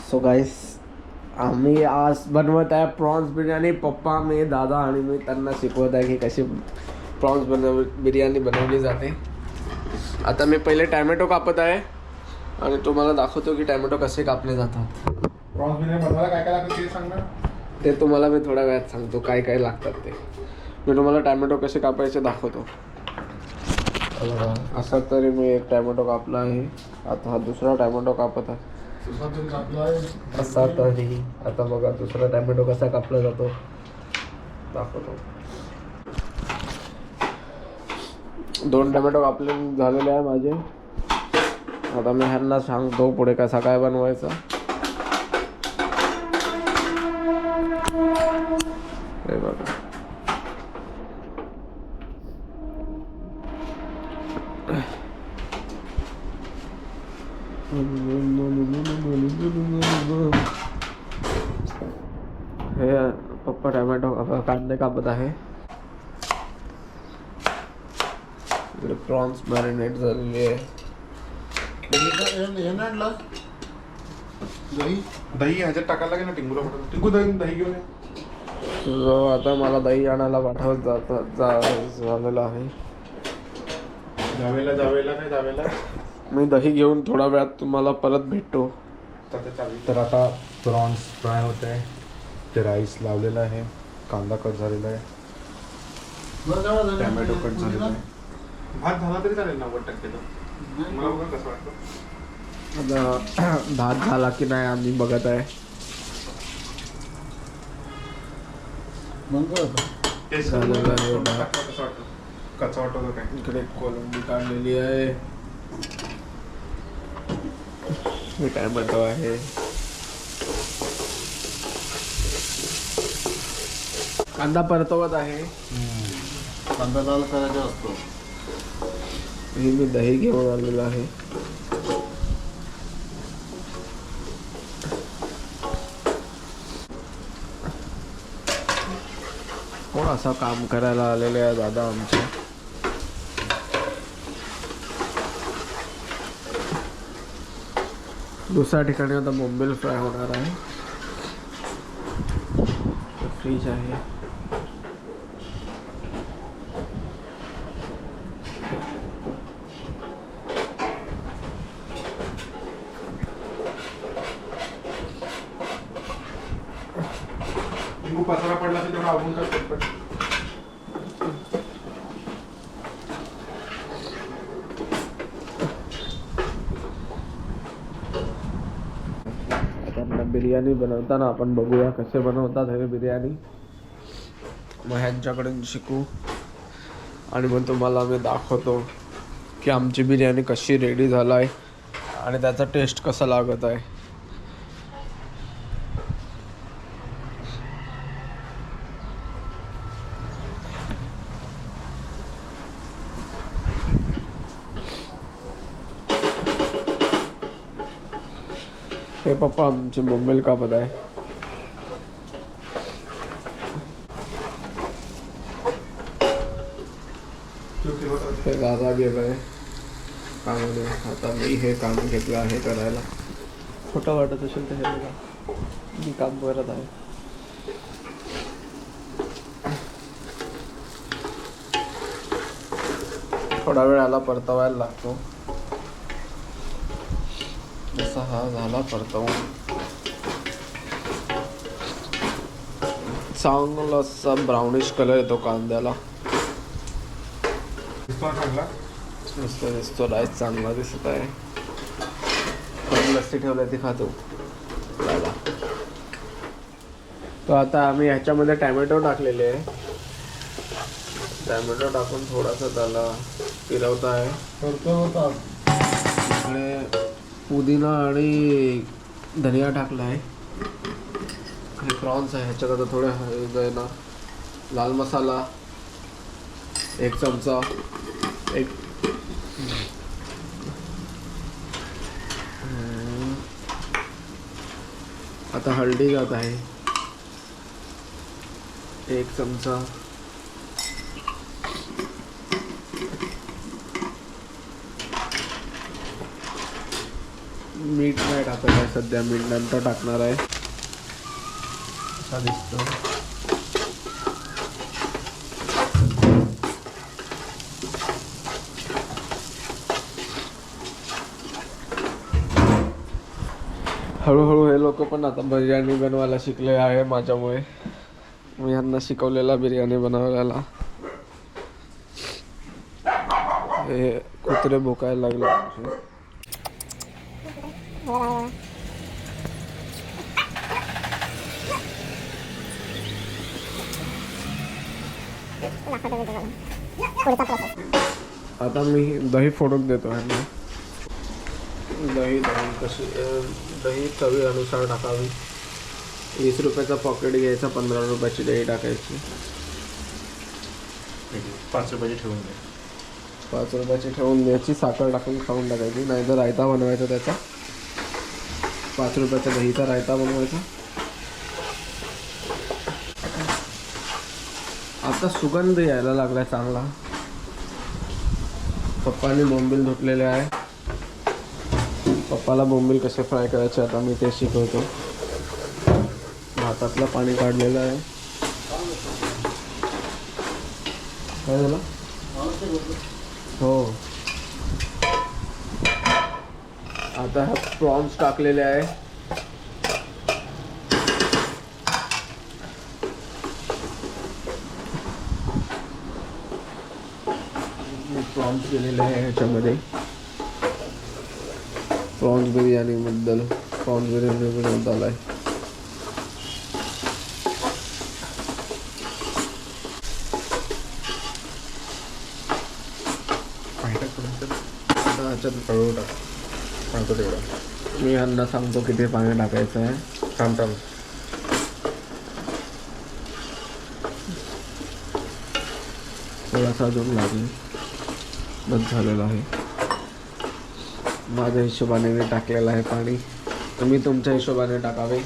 So guys आम्ही आज बनवत आहे प्रॉन्स बिर्याणी. पप्पा मी दादा आणि मी त्यांना शिकवत आहे की कशी प्रॉन्स बिर्याणी बनवली जाते. आता मी पहिले टॅमॅटो कापत आहे आणि तुम्हाला दाखवतो की टॅमॅटो कसे कापले जातात. प्रॉन्स बिर्याणी बनवायला काय काय लागतं ते सांग ना. ते तुम्हाला मी थोड्या वेळात सांगतो काय काय लागतात ते. मी तुम्हाला टॅमॅटो कसे कापायचे दाखवतो. असा तरी मी एक टॅमॅटो कापला आहे. आता हा दुसरा टॅमॅटो कापत आहे. असा तरी आता बघा दुसरा टॅमॅटो कसा कापला जातो दाखवतो. 2 टॅमॅटो कापले झालेले आहे माझे. आता मी ह्यांना सांगतो पुढे कसा काय बनवायचा. हे बघा हे पप्पा टॅमॅटो कांदे कापत आहे. इकडे प्रॉन्स मॅरिनेट झालेली आहे. दही ह्याच्यात टाकायला लागेल ना. टिंगूला टिंगू दही घेऊन ये. जो आता मला दही आणायला पाठवत झालेलं आहे. जावेला मी दही घेऊन थोडा वेळात तुम्हाला परत भेटतो. तर आता प्रॉन्स फ्राय होत आहे. ते राईस लावलेलं आहे. कांदा कट झालेला आहे. टॅमॅटो कट झालेला आहे. भात झाला तरी चालेल 90% तर मला बघा कसं वाटतं. आता भात झाला की नाही आम्ही बघत आहे. झालेला आहे भात. कसं वाटतं कच्चा वाटतो काय. इकडे कोलंबी काढलेली आहे. हे टॅमॅटो आहे. कांदा परतवत आहे. कांदा लाल करायचा असतो. हे मी दही घेऊन आलेलं आहे. थोडासा काम करायला आलेले आहे दादा आमचे. दुसऱ्या ठिकाणी आता बोंबील फ्राय होणार आहे. फ्रीज आहे. टिंगू पसारा पडला असेल तेवढा आवडून काय पटपट. बिर्याणी बनवताना आपण बघूया कसे बनवतात हे बिर्याणी. मग ह्यांच्याकडून शिकू आणि मग तुम्हाला मी दाखवतो की आमची बिर्याणी कशी रेडी झाला आहे आणि त्याचा टेस्ट कसा लागत आहे. हे पप्पा आमचे बोंबील कापत आहे. हे दादा घेत आहे कामाने. आता मी हे काम घेतलं आहे करायला. छोटं वाटत असेल तर हे बघा मी काम करत आहे. थोडा वेळाला परतवायला लागतो. जसा हा झाला परतवून चांगला असा ब्राउनिश कलर येतो कांद्याला. मस्त दिसतो. राईस चांगला दिसत आहे. पण लस्सी ठेवलं ती खातो दादा. तो आता आम्ही ह्याच्यामध्ये टॅमॅटो टाकलेले आहे. टॅमॅटो टाकून थोडासा त्याला फिरवत आहे. इकडे पुदिना आणि धनिया टाकला आहे. हे प्रॉन्स आहे. ह्याच्याकडे थोडे ना लाल मसाला 1 चमचा. आता हळदी जात आहे 1 चमचा. मीठ नाही टाकत आहे सध्या, मीठ नंतर टाकणार आहे. असा दिसतो. हळूहळू हे लोक पण आता बिर्याणी बनवायला शिकले आहे माझ्यामुळे. मी यांना शिकवलेला बिर्याणी बनवायला. हे कुत्रे भुकायला लागले. आता मी दही फोडून देतो यांना. दही कशी दही चवीनुसार टाकावी. 20 रुपयाचा पॉकेट घ्यायचा, 15 रुपयाची दही टाकायची. 5 रुपयाची ठेवून द्या. 5 रुपयाची ठेवून द्यायची, साखर टाकून खाऊन टाकायची. नाहीतर रायता बनवायचा त्याचा. 5 रुपयाचा दहीचा रायता बनवायचा. आता सुगंध यायला लागला चांगला. पप्पाने बोंबील धुतलेले आहे. पप्पाला बोंबील कसे फ्राय करायचे आता मी ते शिकवतो. भातातलं पाणी काढलेलं आहे. काय झालं? हो. आता हा प्रॉन्स टाकलेले आहे. प्रॉन्स दिलेले आहे ह्याच्यामध्ये. प्रॉन्स बिर्याणीबद्दल प्रॉन्स बिर्याणी बनवत आलाय. ह्याच्यात हळू टाक. सांगतो तेवढं. मी ह्यांना सांगतो किती पाणी टाकायचं आहे. थांब. थोडासा अजून लागेल. बस झालेलं आहे. माझ्या हिशोबाने मी टाकलेलं आहे पाणी. तुम्ही तुमच्या हिशोबाने टाकावे.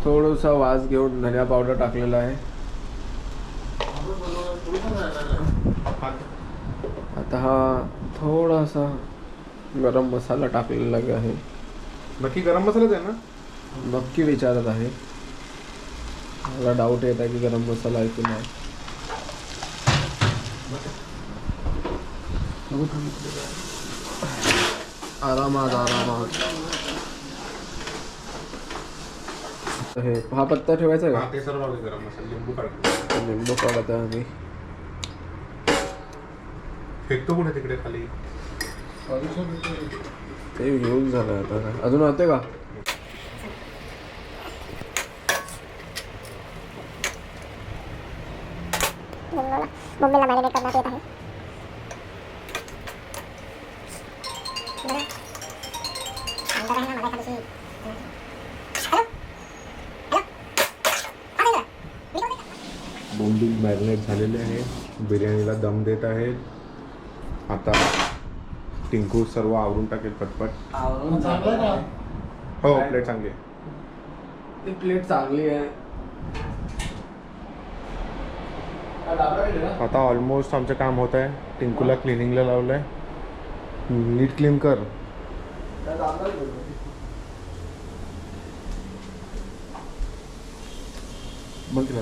थोडासा वास घेऊन धनिया पावडर टाकलेला आहे. आता हा थोडासा गरम मसाला टाकलेला आहे. नक्की गरम मसालाच आहे ना? नक्की विचारत आहे. मला डाऊट येत आहे की गरम मसाला आहे की नाही. आरामात. हे हा पत्ता ठेवायचा का? ते सर्व गरम मसाला. लिंबू काढत आहे आम्ही. फेकतो कुठे तिकडे खाली. ते यूज झालं आता. काय अजून होते का? बोंबीलला मॅरिनेट करण्यात येत आहे. बोंबील मॅरिनेट झालेले आहे. बिर्याणीला दम देत आहेत. आता टिंकू सर्व आवरून टाकेल पटपट. हो, प्लेट चांगली आहे. ती प्लेट चांगली आहे. आता ऑलमोस्ट आमचं काम होत आहे. टिंकूला क्लिनिंगला लावलं आहे. नीट क्लीन कर. बंद केला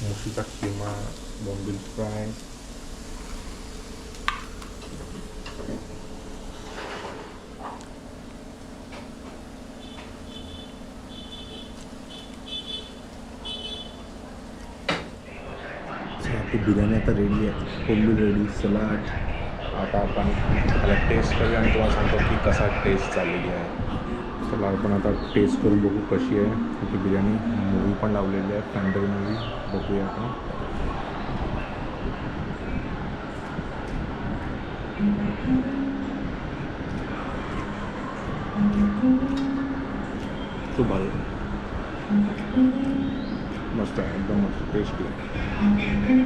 मुशीचा किमा, बोंबील फ्राय. आपली बिर्याणी आता रेडी आहे. बोंबील रेडी, सलाड. आता आपण त्याला टेस्ट करूया आणि तुम्हाला सांगतो की कसा टेस्ट चाललेली आहे. चला आपण आता टेस्ट करून बघू कशी आहे आपली बिर्याणी. मूवी पण लावलेली आहे, फॅन्टरी मूवी. बघूया आपण. खूप भारी, मस्त आहे, एकदम मस्त टेस्टी आहे.